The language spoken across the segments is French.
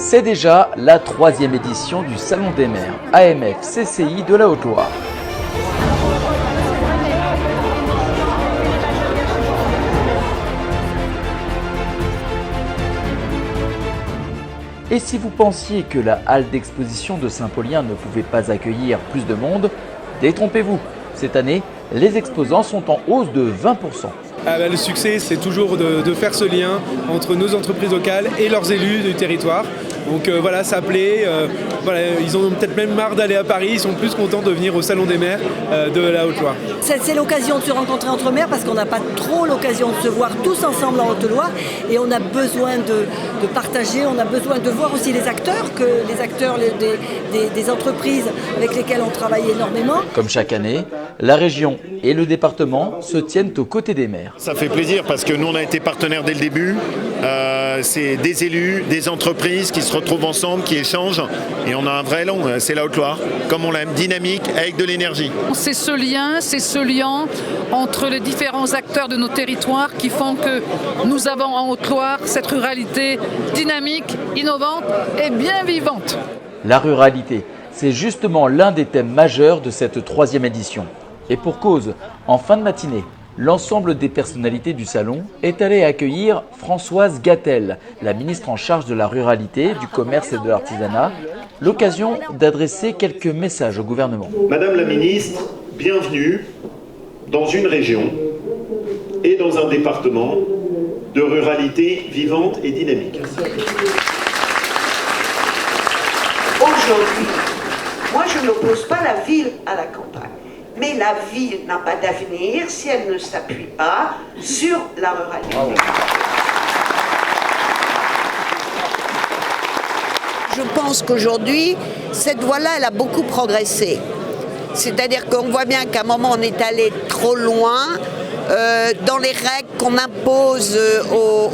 C'est déjà la 3e édition du Salon des maires AMF CCI de la Haute-Loire. Et si vous pensiez que la halle d'exposition de Saint-Paulien ne pouvait pas accueillir plus de monde, détrompez-vous. Cette année, les exposants sont en hausse de 20%. Le succès, c'est toujours de faire ce lien entre nos entreprises locales et leurs élus du territoire. Donc voilà, ça plaît. Ils ont peut-être même marre d'aller à Paris. Ils sont plus contents de venir au Salon des maires de la Haute-Loire. C'est l'occasion de se rencontrer entre maires parce qu'on n'a pas trop l'occasion de se voir tous ensemble en Haute-Loire. Et on a besoin de partager, on a besoin de voir aussi les acteurs des entreprises avec lesquelles on travaille énormément. Comme chaque année, la région et le département se tiennent aux côtés des maires. Ça fait plaisir parce que nous on a été partenaires dès le début. C'est des élus, des entreprises qui se retrouvent ensemble, qui échangent et on a un vrai élan. C'est la Haute-Loire, comme on l'aime, dynamique avec de l'énergie. C'est ce lien entre les différents acteurs de nos territoires qui font que nous avons en Haute-Loire cette ruralité dynamique, innovante et bien vivante. La ruralité, c'est justement l'un des thèmes majeurs de cette 3e édition. Et pour cause, en fin de matinée, l'ensemble des personnalités du salon est allé accueillir Françoise Gatel, la ministre en charge de la ruralité, du commerce et de l'artisanat, l'occasion d'adresser quelques messages au gouvernement. Madame la ministre, bienvenue dans une région et dans un département de ruralité vivante et dynamique. Aujourd'hui, moi je n'oppose pas la ville à la campagne. Mais la ville n'a pas d'avenir si elle ne s'appuie pas sur la ruralité. Je pense qu'aujourd'hui, cette voie-là, elle a beaucoup progressé. C'est-à-dire qu'on voit bien qu'à un moment, on est allé trop loin dans les règles qu'on impose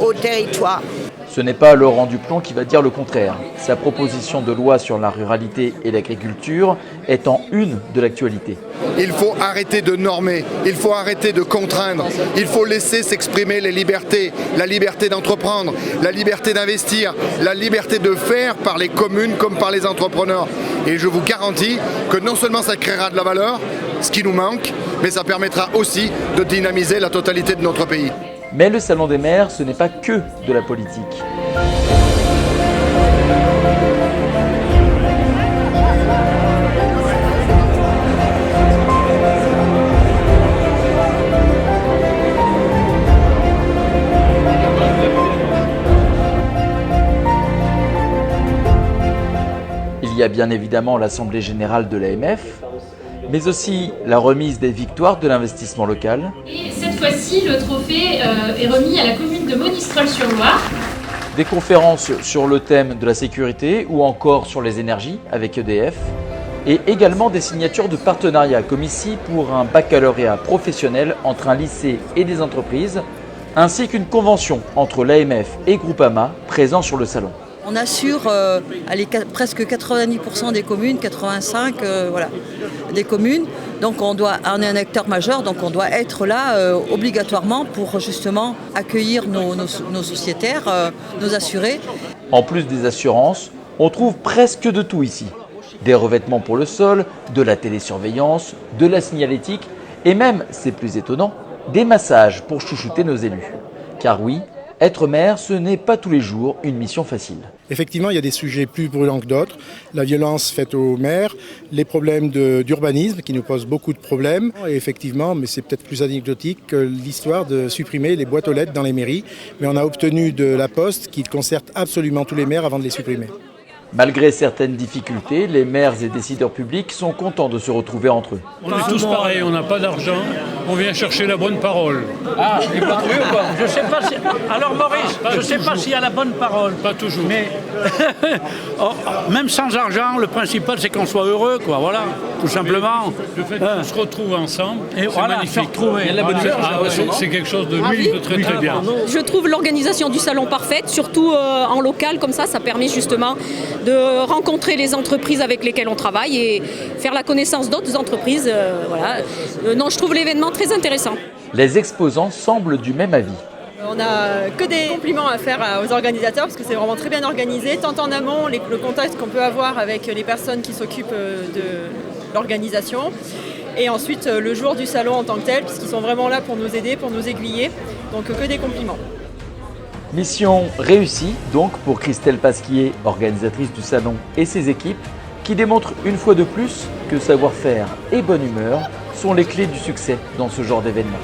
au territoire. Ce n'est pas Laurent Duplon qui va dire le contraire. Sa proposition de loi sur la ruralité et l'agriculture est en une de l'actualité. Il faut arrêter de normer, il faut arrêter de contraindre, il faut laisser s'exprimer les libertés, la liberté d'entreprendre, la liberté d'investir, la liberté de faire par les communes comme par les entrepreneurs. Et je vous garantis que non seulement ça créera de la valeur, ce qui nous manque, mais ça permettra aussi de dynamiser la totalité de notre pays. Mais le Salon des maires, ce n'est pas que de la politique. Il y a bien évidemment l'Assemblée générale de l'AMF, mais aussi la remise des victoires de l'investissement local. Et cette fois-ci, le trophée est remis à la commune de Monistrol-sur-Loire. Des conférences sur le thème de la sécurité ou encore sur les énergies avec EDF. Et également des signatures de partenariat comme ici pour un baccalauréat professionnel entre un lycée et des entreprises, ainsi qu'une convention entre l'AMF et Groupama présents sur le salon. On assure presque 90% des communes, 85% des communes. Donc on est un acteur majeur, donc on doit être là obligatoirement pour justement accueillir nos sociétaires, nos assurés. En plus des assurances, on trouve presque de tout ici. Des revêtements pour le sol, de la télésurveillance, de la signalétique et même, c'est plus étonnant, des massages pour chouchouter nos élus. Car oui, être maire, ce n'est pas tous les jours une mission facile. Effectivement, il y a des sujets plus brûlants que d'autres. La violence faite aux maires, les problèmes d'urbanisme qui nous posent beaucoup de problèmes. Et effectivement, mais c'est peut-être plus anecdotique que l'histoire de supprimer les boîtes aux lettres dans les mairies. Mais on a obtenu de la Poste qu'ils concertent absolument tous les maires avant de les supprimer. Malgré certaines difficultés, les maires et décideurs publics sont contents de se retrouver entre eux. On est tous pareils, on n'a pas d'argent, on vient chercher la bonne parole. Ah, il n'est pas trouvé ou quoi? Je sais pas si... Alors Maurice, je ne sais pas s'il y a la bonne parole. Pas toujours. Mais même sans argent, le principal c'est qu'on soit heureux, quoi, voilà, tout simplement. Le fait qu'on se retrouve ensemble, c'est voilà, magnifique. C'est quelque chose de très bien. Je trouve l'organisation du salon parfaite, surtout en local, comme ça permet justement de rencontrer les entreprises avec lesquelles on travaille et faire la connaissance d'autres entreprises. Non, je trouve l'événement très intéressant. Les exposants semblent du même avis. On n'a que des compliments à faire aux organisateurs parce que c'est vraiment très bien organisé, tant en amont, le contact qu'on peut avoir avec les personnes qui s'occupent de l'organisation, et ensuite le jour du salon en tant que tel, puisqu'ils sont vraiment là pour nous aider, pour nous aiguiller, donc que des compliments. Mission réussie donc pour Christelle Pasquier, organisatrice du salon, et ses équipes, qui démontrent une fois de plus que savoir-faire et bonne humeur sont les clés du succès dans ce genre d'événement.